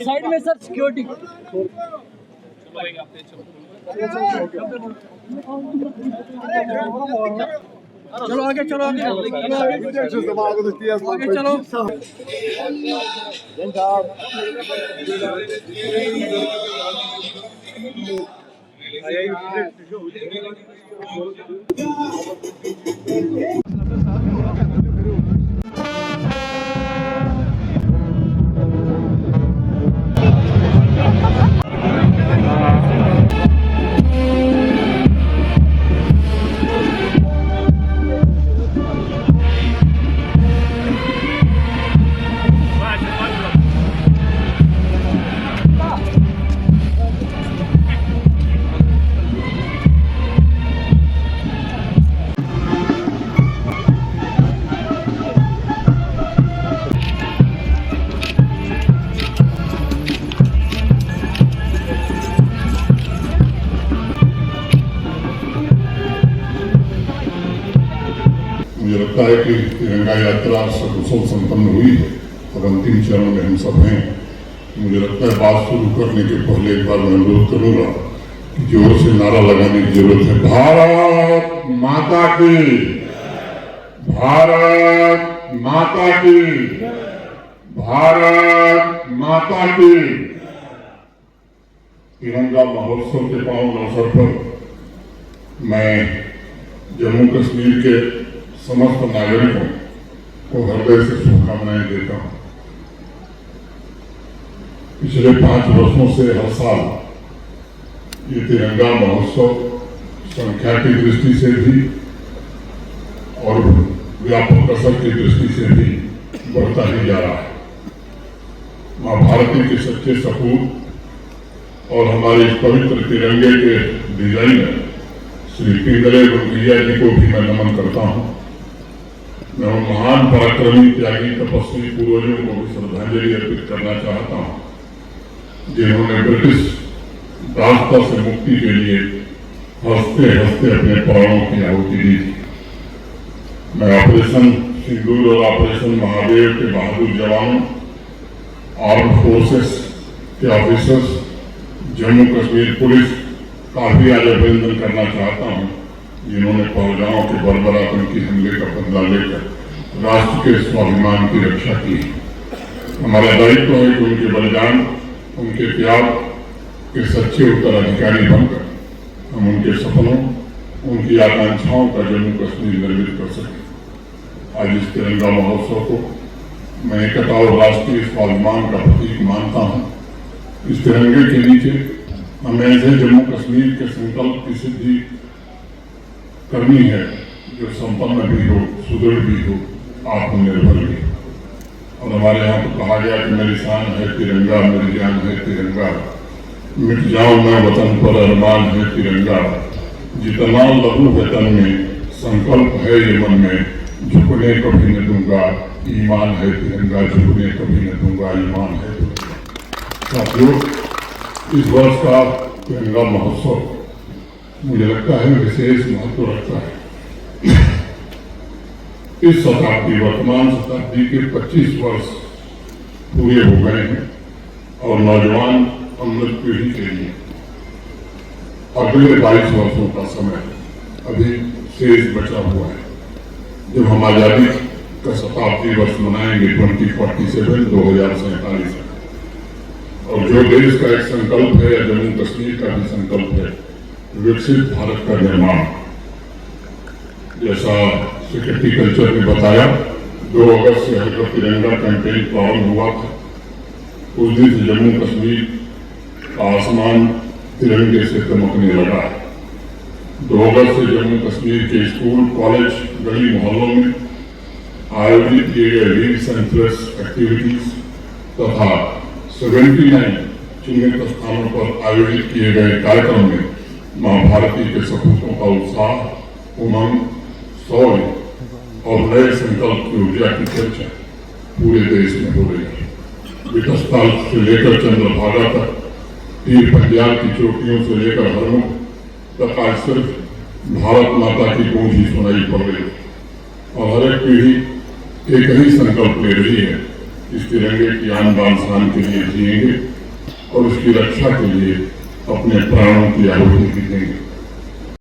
Side में sir security. चलो आगे चलो आगे आगे चलो। मुझे लगता है कि तिरंगा यात्रा सकुशल संपन्न हुई है और अंतिम चरण में हम सब हैं। मुझे लगता है बात शुरू करने के पहले एक बार मैं अनुरोध करूंगा कि जोर से नारा लगाने की जरूरत है। भारत माता की, भारत माता की, भारत माता की। तिरंगा महोत्सव के पावन अवसर पर मैं जम्मू कश्मीर के समस्त नागरिकों को हृदय से शुभकामनाएं देता हूं। पिछले 5 वर्षों से हर साल ये तिरंगा महोत्सव संख्या की दृष्टि से भी और व्यापक असर की दृष्टि से भी बढ़ता ही जा रहा है। मां भारती के सच्चे सपूत और हमारे इस पवित्र तिरंगे के डिजाइनर श्री पिंगले वेंकैया जी को भी मैं नमन करता हूं। मैं उन महान पराक्रमी त्यागी तपस्वी पूर्वजों को भी श्रद्धांजलि अर्पित करना चाहता हूं जिन्होंने ब्रिटिश दासता से मुक्ति के लिए हंसते हंसते अपने प्राणों की आहुति दी थी। मैं ऑपरेशन सिंदूर और ऑपरेशन महादेव के बहादुर जवानों, आर्म फोर्सेस के ऑफिसर्स, जम्मू कश्मीर पुलिस का भी आज अभिनंदन करना चाहता हूं जिन्होंने पहलगांव के बर्बर आतंकी हमले का बदला लेकर राष्ट्र के स्वाभिमान की रक्षा की। हमारा दायित्व है कि उनके बलिदान, उनके त्याग के सच्चे उत्तराधिकारी बनकर हम उनके सपनों, उनकी आकांक्षाओं का जम्मू कश्मीर निर्मित कर सकें। आज इस तिरंगा महोत्सव को मैं एकता और राष्ट्रीय स्वाभिमान का प्रतीक मानता हूँ। इस तिरंगे के नीचे हमें ऐसे जम्मू कश्मीर के संकल्प की सिद्धि करनी है जो संपन्न भी हो, सुदृढ़ भी हो, आत्मनिर्भर भी हो। और हमारे यहाँ तो कहा गया कि मेरी शान है तिरंगा, मेरी जान है तिरंगा, मिट जाऊं मैं वतन पर अरमान है तिरंगा, जितना लहू है तन में संकल्प है ये मन में, झुकने कभी न दूंगा ईमान है तिरंगा, झुकने कभी न दूंगा ईमान है तिरंगा। साथियों, इस वर्ष का तिरंगा महोत्सव मुझे लगता है विशेष महत्व रखता है। इस शताब्दी, वर्तमान शताब्दी के 25 वर्ष पूरे हो गए हैं और नौजवान अमृत पीढ़ी के लिए अगले 22 वर्षों का समय अभी शेष बचा हुआ है। जब हम आजादी का शताब्दी वर्ष मनाएंगे 2047 2047 और जो देश का एक संकल्प है या जम्मू कश्मीर का भी संकल्प है, विकसित भारत का निर्माण, जैसा सेक्रेटरी कल्चर ने बताया 2 अगस्त से हर तिरंगा कैंपेन प्रारंभ हुआ था। उस दिन से जम्मू कश्मीर का आसमान तिरंगे से चमकने लगा। 2 अगस्त से जम्मू कश्मीर के स्कूल, कॉलेज, गली मोहल्लों में आयोजित किए गए रील सेंट्रस एक्टिविटीज तथा 79 चिन्हित स्थानों पर आयोजित किए गए कार्यक्रम में मां भारती के सपूतों का उत्साह, उमंग, शौर्य और नए संकल्प की ऊर्जा की चर्चा पूरे देश में हो रही है। विकसस्थल से लेकर चंद्रभागा तक तीर पंजाब की चोटियों से लेकर हरमुख तक आज सिर्फ भारत माता की गूंज ही सुनाई पड़ रही है और हर एक पीढ़ी एक ही संकल्प ले रही है, इस तिरंगे की आन बान शान के लिए जिएंगे और उसकी रक्षा के लिए अपने प्राणों की आहुति देंगे।